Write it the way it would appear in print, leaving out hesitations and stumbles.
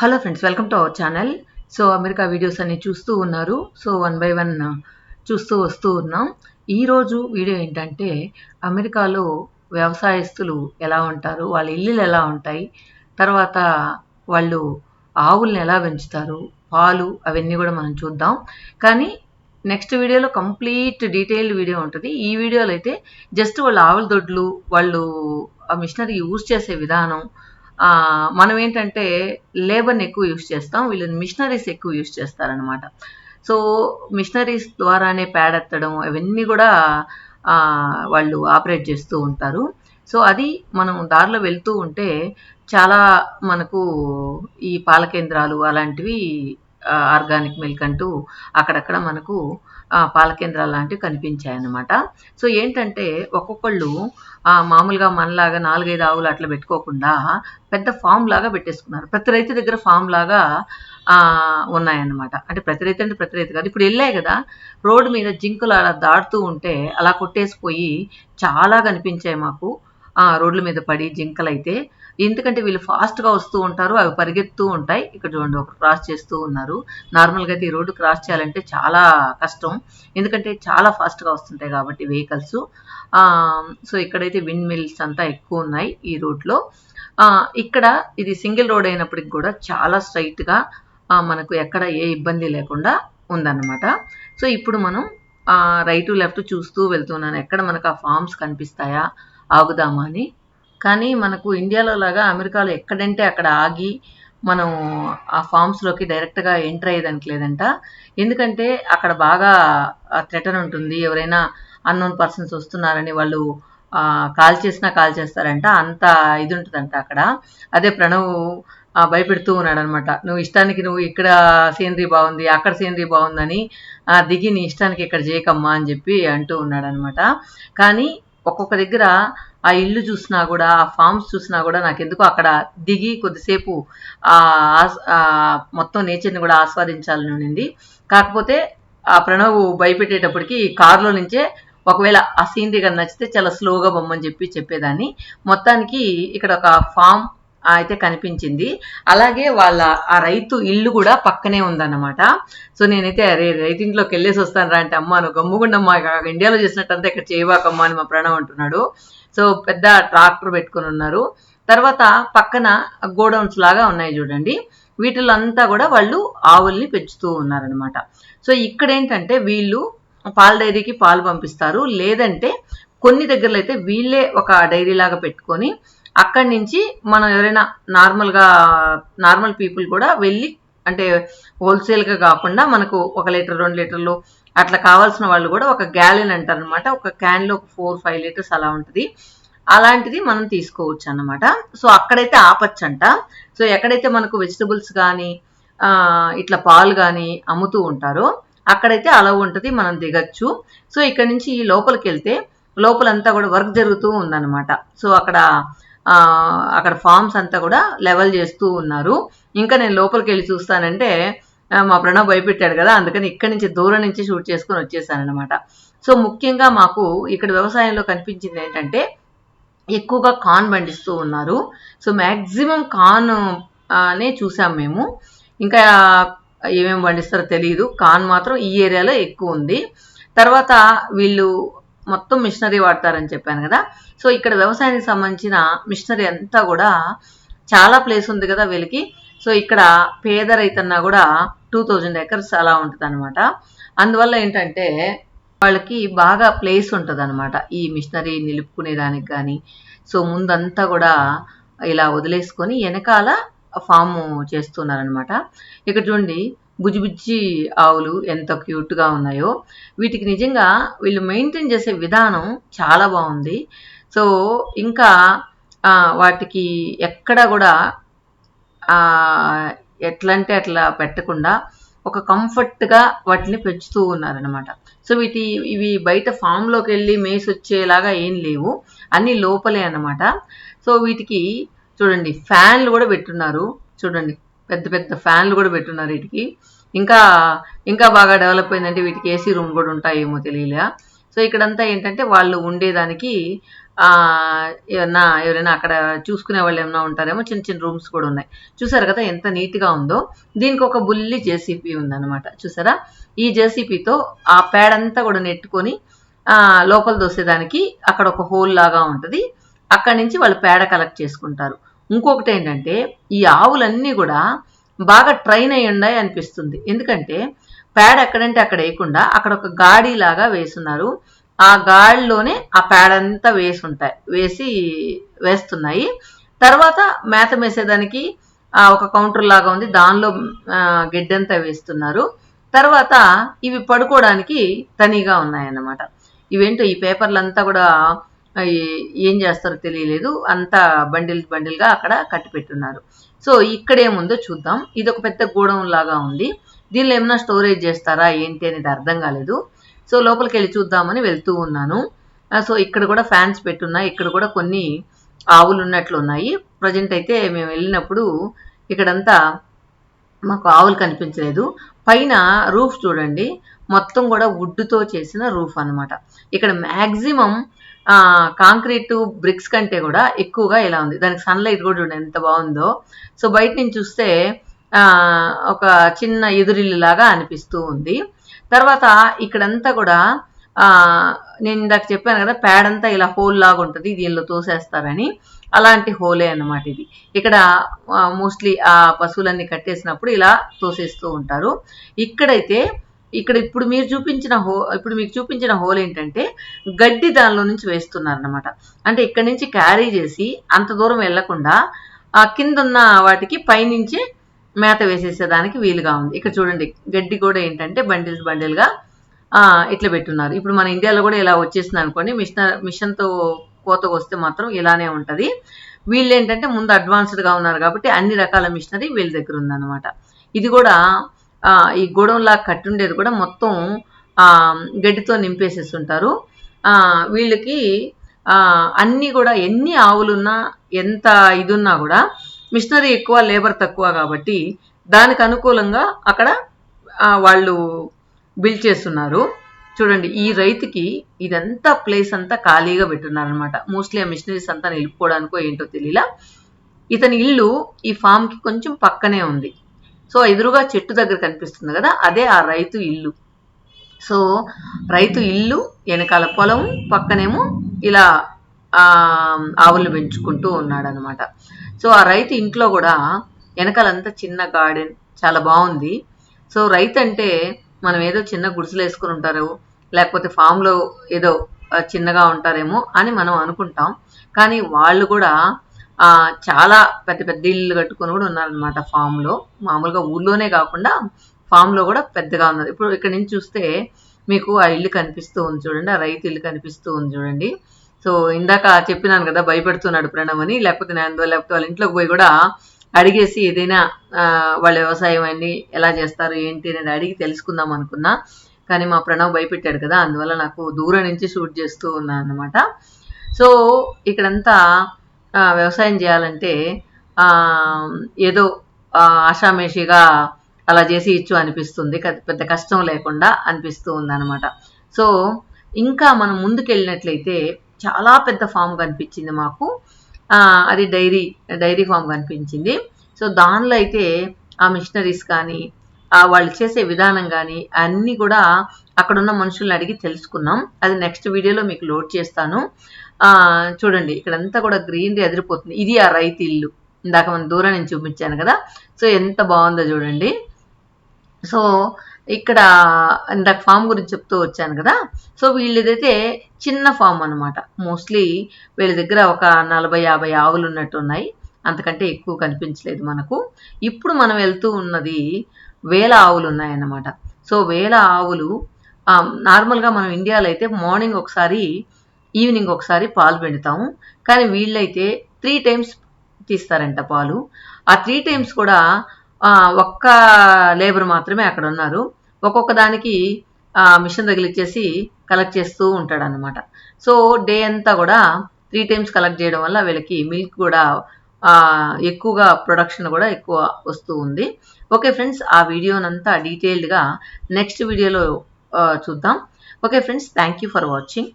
Hello friends, welcome to our channel. So America videos అన్ని చూస్తూ ఉన్నారు. సో వన్ బై వన్ చూస్తూ వస్తూ ఉన్నాం. ఈరోజు వీడియో ఏంటంటే అమెరికాలో వ్యవసాయస్తులు ఎలా ఉంటారు, వాళ్ళ ఇల్లులు ఎలా ఉంటాయి, తర్వాత వాళ్ళు ఆవుల్ని ఎలా పెంచుతారు, పాలు అవన్నీ కూడా మనం చూద్దాం. కానీ నెక్స్ట్ వీడియోలో కంప్లీట్ డీటెయిల్డ్ వీడియో ఉంటుంది. ఈ వీడియోలో అయితే జస్ట్ వాళ్ళ ఆవుల దొడ్లు, వాళ్ళు ఆ మిషనరీ యూజ్ చేసే విధానం, మనం ఏంటంటే లేబర్ని ఎక్కువ యూజ్ చేస్తాం, వీళ్ళని మిషనరీస్ ఎక్కువ యూజ్ చేస్తారనమాట. సో మిషనరీస్ ద్వారానే పేడెత్తడం అవన్నీ కూడా వాళ్ళు ఆపరేట్ చేస్తూ ఉంటారు. సో అది మనం దారిలో వెళ్తూ ఉంటే చాలా మనకు ఈ పాల కేంద్రాలు అలాంటివి, ఆర్గానిక్ మిల్క్ అంటూ అక్కడక్కడ మనకు పాల కేంద్రాలు లాంటివి కనిపించాయన్నమాట. సో ఏంటంటే ఒక్కొక్కళ్ళు మామూలుగా మనలాగా 4-5 ఆవులు అట్లా పెట్టుకోకుండా పెద్ద ఫామ్ లాగా పెట్టేసుకున్నారు. ప్రతి రైతు దగ్గర ఫామ్ లాగా ఉన్నాయన్నమాట. అంటే ప్రతి రైతు అంటే ప్రతి రైతు కాదు. ఇప్పుడు వెళ్ళాయి కదా, రోడ్డు మీద జింకలు అలా దాటుతూ ఉంటే అలా కొట్టేసిపోయి చాలా కనిపించాయి మాకు రోడ్ల మీద పడి జింకలు అయితే. ఎందుకంటే వీళ్ళు ఫాస్ట్గా వస్తూ ఉంటారు, అవి పరిగెత్తూ ఉంటాయి. ఇక్కడ చూడండి, ఒక క్రాస్ చేస్తూ ఉన్నారు. నార్మల్గా అయితే ఈ రోడ్డు క్రాస్ చేయాలంటే చాలా కష్టం, ఎందుకంటే చాలా ఫాస్ట్గా వస్తుంటాయి కాబట్టి వెహికల్స్. సో ఇక్కడైతే విండ్ మిల్స్ అంతా ఎక్కువ ఉన్నాయి ఈ రూట్లో. ఇక్కడ ఇది సింగిల్ రోడ్ అయినప్పటికి కూడా చాలా స్ట్రైట్గా మనకు ఎక్కడ ఏ ఇబ్బంది లేకుండా ఉందన్నమాట. సో ఇప్పుడు మనం రైట్ లెఫ్ట్ చూస్తూ వెళ్తున్నాను, ఎక్కడ మనకు ఆ ఫార్మ్స్ కనిపిస్తాయా ఆగుదామా అని. కానీ మనకు ఇండియాలో లాగా అమెరికాలో ఎక్కడంటే అక్కడ ఆగి మనం ఆ ఫామ్స్లోకి డైరెక్ట్గా ఎంటర్ అయ్యేదానికి లేదంట. ఎందుకంటే అక్కడ బాగా థ్రెటన్ ఉంటుంది, ఎవరైనా అన్నోన్ పర్సన్స్ వస్తున్నారని వాళ్ళు కాల్ చేస్తారంట, అంత ఇది ఉంటుందంట అక్కడ. అదే ప్రణవ్ భయపెడుతూ ఉన్నాడు అనమాట, నువ్వు ఇష్టానికి నువ్వు ఇక్కడ సీనరీ బాగుంది అక్కడ సీనరీ బాగుందని దిగి నీ ఇష్టానికి ఇక్కడ చేయకమ్మా అని చెప్పి అంటూ ఉన్నాడు అనమాట. కానీ ఒక్కొక్క దగ్గర ఆ ఇల్లు చూసినా కూడా, ఆ ఫార్మ్స్ చూసినా కూడా నాకు ఎందుకో అక్కడ దిగి కొద్దిసేపు మొత్తం నేచర్ని కూడా ఆస్వాదించాలని ఉండింది. కాకపోతే ఆ ప్రణవ్ భయపెట్టేటప్పటికి కారులో నుంచే ఒకవేళ ఆ సీనరీ కానీ నచ్చితే చాలా స్లోగా బొమ్మని చెప్పేదాన్ని. మొత్తానికి ఇక్కడ ఒక ఫామ్ అయితే కనిపించింది. అలాగే వాళ్ళ ఆ రైతు ఇల్లు కూడా పక్కనే ఉందన్నమాట. సో నేనైతే రైతు ఇంట్లోకి వెళ్ళేసి వస్తాను రా అంటే, అమ్మా నువ్వు గమ్ముగుండమ్మా, ఇండియాలో చేసినట్టంతా ఇక్కడ చేయవాకమ్మా అని మా ప్రణవ్ అంటున్నాడు. సో పెద్ద ట్రాక్టర్ పెట్టుకుని ఉన్నారు. తర్వాత పక్కన గోడౌన్స్ లాగా ఉన్నాయి చూడండి, వీటిలో అంతా కూడా వాళ్ళు ఆవుల్ని పెంచుతూ ఉన్నారనమాట. సో ఇక్కడ ఏంటంటే వీళ్ళు పాల డైరీకి పాలు పంపిస్తారు, లేదంటే కొన్ని దగ్గరలో అయితే వీళ్ళే ఒక డైరీ లాగా పెట్టుకొని అక్కడి నుంచి మనం ఎవరైనా నార్మల్ పీపుల్ కూడా వెళ్ళి, అంటే హోల్సేల్గా కాకుండా మనకు 1 లీటర్ 2 లీటర్లు అట్లా కావాల్సిన వాళ్ళు కూడా ఒక గ్యాలెన్ అంటారు అనమాట, ఒక క్యాన్లో 4-5 లీటర్స్ అలా ఉంటుంది, అలాంటిది మనం తీసుకోవచ్చు అన్నమాట. సో అక్కడైతే ఆపచ్చంట. సో ఎక్కడైతే మనకు వెజిటబుల్స్ కానీ ఇట్లా పాలు కానీ అమ్ముతూ ఉంటారో అక్కడైతే అలా ఉంటుంది, మనం దిగచ్చు. సో ఇక్కడ నుంచి లోపలికి వెళ్తే లోపలంతా కూడా వర్క్ జరుగుతూ ఉందన్నమాట. సో అక్కడ ఫార్మ్స్ అంతా కూడా లెవెల్ చేస్తూ ఉన్నారు. ఇంకా నేను లోపలికి వెళ్ళి చూస్తానంటే మా ప్రణవ్ భయపెట్టాడు కదా, అందుకని ఇక్కడి నుంచి దూరం నుంచి షూట్ చేసుకుని వచ్చేసానమాట. సో ముఖ్యంగా మాకు ఇక్కడ వ్యవసాయంలో కనిపించింది ఏంటంటే ఎక్కువగా కార్న్ పండిస్తూ ఉన్నారు. సో మ్యాక్సిమం కార్న్ నే చూసాం మేము. ఇంకా ఏమేమి పండిస్తారో తెలియదు, కార్న్ మాత్రం ఈ ఏరియాలో ఎక్కువ ఉంది. తర్వాత వీళ్ళు మొత్తం మిషనరీ వాడతారని చెప్పాను కదా. సో ఇక్కడ వ్యవసాయానికి సంబంధించిన మిషనరీ అంతా కూడా చాలా ప్లేస్ ఉంది కదా వీళ్ళకి. సో ఇక్కడ పేద రైతన్నా కూడా 2000 acres అలా ఉంటుంది అనమాట. అందువల్ల ఏంటంటే వాళ్ళకి బాగా ప్లేస్ ఉంటుంది అనమాట ఈ మిషనరీ నిలుపుకునే దానికి కానీ. సో ముందంతా కూడా ఇలా వదిలేసుకొని వెనకాల ఫామ్ చేస్తున్నారనమాట. ఇక్కడ చూడండి, బుజ్జి ఆవులు ఎంత క్యూట్గా ఉన్నాయో. వీటికి నిజంగా వీళ్ళు మెయింటైన్ చేసే విధానం చాలా బాగుంది. సో ఇంకా వాటికి ఎక్కడ కూడా ఎట్లా అంటే అట్లా పెట్టకుండా ఒక కంఫర్ట్గా వాటిని పెంచుతూ ఉన్నారనమాట. సో ఇవి బయట ఫామ్లోకి వెళ్ళి మేసి వచ్చేలాగా ఏం లేవు, అన్నీ లోపలే అన్నమాట. సో వీటికి చూడండి ఫ్యాన్లు కూడా పెట్టున్నారు, చూడండి పెద్ద పెద్ద ఫ్యాన్లు కూడా పెట్టున్నారు వీటికి. ఇంకా బాగా డెవలప్ అయిందంటే వీటికి ఏసీ రూమ్ కూడా ఉంటాయేమో తెలియలే. సో ఇక్కడంతా ఏంటంటే వాళ్ళు ఉండేదానికి ఎవరైనా అక్కడ చూసుకునే వాళ్ళు ఏమైనా ఉంటారేమో, చిన్న చిన్న రూమ్స్ కూడా ఉన్నాయి. చూసారు కదా ఎంత నీట్గా ఉందో. దీనికి ఒక బుల్లి జేసీపీ ఉందన్నమాట. చూసారా, ఈ జేసీపీతో ఆ పేడంతా కూడా నెట్టుకొని లోపల దోసేదానికి అక్కడ ఒక హోల్ లాగా ఉంటుంది. అక్కడి నుంచి వాళ్ళు పేడ కలెక్ట్ చేసుకుంటారు. ఇంకొకటి ఏంటంటే, ఈ ఆవులన్నీ కూడా బాగా ట్రైన్ అయ్యి ఉన్నాయి అనిపిస్తుంది. ఎందుకంటే పేడ ఎక్కడంటే అక్కడ వేయకుండా అక్కడ ఒక గాడి లాగా వేస్తున్నారు. ఆ గాడిలోనే ఆ పేడంతా వేస్తున్నాయి. తర్వాత మేత మేసేదానికి ఒక కౌంటర్ లాగా ఉంది, దానిలో గడ్డంతా వేస్తున్నారు. తర్వాత ఇవి పడుకోవడానికి తనిగా ఉన్నాయన్నమాట. ఇవేంటో ఈ పేపర్లంతా కూడా ఏం చేస్తారో తెలియలేదు, అంతా బండిల్గా అక్కడ కట్టి పెట్టున్నారు. సో ఇక్కడ ఏముందో చూద్దాం. ఇది ఒక పెద్ద గోడౌన్ లాగా ఉంది. దీనిలో ఏమైనా స్టోరేజ్ చేస్తారా ఏంటి అనేది అర్థం కాలేదు. సో లోపలికి వెళ్ళి చూద్దామని వెళ్తూ ఉన్నాను. సో ఇక్కడ కూడా ఫ్యాన్స్ పెట్టున్నాయి. ఇక్కడ కూడా కొన్ని ఆవులు ఉన్నట్లు ఉన్నాయి. ప్రజెంట్ అయితే మేము వెళ్ళినప్పుడు ఇక్కడంతా మాకు ఆవులు కనిపించలేదు. పైన రూఫ్ చూడండి, మొత్తం కూడా వుడ్తో చేసిన రూఫ్ అనమాట. ఇక్కడ మ్యాక్సిమం కాంక్రీట్ బ్రిక్స్ కంటే కూడా ఎక్కువగా ఇలా ఉంది. దానికి సన్లైట్ కూడా చూడండి ఎంత బాగుందో. సో బయట నుంచి చూస్తే ఒక చిన్న ఎదురిల్లు లాగా అనిపిస్తూ ఉంది. తర్వాత ఇక్కడంతా కూడా నేను ఇందాక చెప్పాను కదా, పేడంతా ఇలా హోల్ లాగా ఉంటుంది, దీనిలో తోసేస్తారని. అలాంటి హోలే అన్నమాట ఇది. ఇక్కడ మోస్ట్లీ ఆ పశువులన్నీ కట్టేసినప్పుడు ఇలా తోసేస్తూ ఉంటారు. ఇక్కడైతే ఇప్పుడు మీకు చూపించిన హోల్ ఏంటంటే గడ్డి దానిలో నుంచి వేస్తున్నారన్నమాట. అంటే ఇక్కడ నుంచి క్యారీ చేసి అంత దూరం వెళ్లకుండా కింద ఉన్న వాటికి పైనుంచి మేత వేసేసేదానికి వీలుగా ఉంది. ఇక్కడ చూడండి, గడ్డి కూడా ఏంటంటే బండిల్గా ఇట్లా పెట్టున్నారు. ఇప్పుడు మన ఇండియాలో కూడా ఇలా వచ్చేసింది అనుకోండి, మిషన్తో కోతకు వస్తే మాత్రం ఇలానే ఉంటుంది. వీళ్ళు ఏంటంటే ముందు అడ్వాన్స్డ్గా ఉన్నారు కాబట్టి అన్ని రకాల మిషనరీ వీళ్ళ దగ్గర ఉందన్నమాట. ఇది కూడా ఈ గోడౌన్ లాగా కట్టుండేది కూడా మొత్తం గడ్డితో నింపేసేస్తుంటారు. వీళ్ళకి అన్నీ కూడా ఎన్ని ఆవులున్నా ఎంత ఇదున్నా కూడా మిషనరీ ఎక్కువ, లేబర్ తక్కువ కాబట్టి దానికి అనుకూలంగా అక్కడ వాళ్ళు బిల్డ్ చేస్తున్నారు. చూడండి, ఈ రైతుకి ఇదంతా ప్లేస్ అంతా ఖాళీగా పెట్టున్నారనమాట. మోస్ట్లీ ఆ మిషనరీస్ అంతా నిలుపుకోవడానికో ఏంటో తెలియలా. ఇతని ఇల్లు ఈ ఫామ్కి కొంచెం పక్కనే ఉంది. సో ఎదురుగా చెట్టు దగ్గర కనిపిస్తుంది కదా, అదే ఆ రైతు ఇల్లు. సో రైతు ఇల్లు వెనకాల పొలం, పక్కనేమో ఇలా ఆవులు పెంచుకుంటూ ఉన్నాడు అనమాట. సో ఆ రైతు ఇంట్లో కూడా వెనకాలంతా చిన్న గార్డెన్, చాలా బాగుంది. సో రైతు అంటే మనం ఏదో చిన్న గుడిసెలు వేసుకుని ఉంటారు, లేకపోతే ఫామ్లో ఏదో చిన్నగా ఉంటారేమో అని మనం అనుకుంటాం. కానీ వాళ్ళు కూడా చాలా పెద్ద పెద్ద ఇల్లు కట్టుకొని కూడా ఉన్నారనమాట ఫామ్లో. మామూలుగా ఊళ్ళోనే కాకుండా ఫామ్లో కూడా పెద్దగా ఉన్నారు. ఇప్పుడు ఇక్కడ నుంచి చూస్తే మీకు ఆ ఇల్లు కనిపిస్తూ ఉంది చూడండి, ఆ రైతు ఇల్లు కనిపిస్తూ ఉంది చూడండి. సో ఇందాక చెప్పినాను కదా భయపెడుతున్నాడు ప్రణవ్ అని, లేకపోతే వాళ్ళ ఇంట్లోకి పోయి కూడా అడిగేసి ఏదైనా వాళ్ళ వ్యవసాయం అన్ని ఎలా చేస్తారు ఏంటి అనేది అడిగి తెలుసుకుందాం అనుకున్నా. కానీ మా ప్రణవ్ భయపెట్టాడు కదా, అందువల్ల నాకు దూరం నుంచి షూట్ చేస్తూ ఉన్నాను అనమాట. సో ఇక్కడంతా వ్యవసాయం చేయాలంటే ఏదో ఆషామేషిగా అలా చేసి ఇచ్చు అనిపిస్తుంది, పెద్ద కష్టం లేకుండా అనిపిస్తూ ఉంది అనమాట. సో ఇంకా మనం ముందుకెళ్ళినట్లయితే చాలా పెద్ద ఫామ్ కనిపించింది మాకు. అది డైరీ ఫామ్ కనిపించింది. సో దానిలో అయితే ఆ మిషనరీస్ కానీ వాళ్ళు చేసే విధానం కానీ అన్నీ కూడా అక్కడున్న మనుషుల్ని అడిగి తెలుసుకున్నాం. అది నెక్స్ట్ వీడియోలో మీకు లోడ్ చేస్తాను. చూడండి, ఇక్కడంతా కూడా గ్రీనరీ ఎదిరిపోతుంది. ఇది ఆ రైతు ఇల్లు, ఇందాక మనం దూరం నుంచి చూపించాను కదా. సో ఎంత బాగుందో చూడండి. సో ఇక్కడ ఇందాక ఫామ్ గురించి చెప్తూ వచ్చాను కదా. సో వీళ్ళదైతే చిన్న ఫామ్ అనమాట. మోస్ట్లీ వీళ్ళ దగ్గర ఒక 40-50 ఆవులు ఉన్నట్టు ఉన్నాయి, అంతకంటే ఎక్కువ కనిపించలేదు మనకు. ఇప్పుడు మనం వెళ్తూ ఉన్నది 1000 ఆవులు ఉన్నాయన్నమాట. సో 1000 ఆవులు నార్మల్గా మనం ఇండియాలో అయితే మార్నింగ్ ఒకసారి, ఈవినింగ్ ఒకసారి పాలు పిండుతాము. కానీ వీళ్ళైతే 3 times తీస్తారంట పాలు. ఆ 3 times కూడా ఒక్క లేబర్ మాత్రమే అక్కడ ఉన్నారు. ఒక్కొక్క దానికి మిషన్ తగిలిచ్చేసి కలెక్ట్ చేస్తూ ఉంటాడు అనమాట. సో డే అంతా కూడా 3 times కలెక్ట్ చేయడం వల్ల వీళ్ళకి మిల్క్ కూడా ఎక్కువగా, ప్రొడక్షన్ కూడా ఎక్కువ వస్తూ ఉంది. ఓకే ఫ్రెండ్స్, ఆ వీడియోనంతా డీటెయిల్డ్గా నెక్స్ట్ వీడియోలో చూద్దాం. Okay friends, thank you for watching.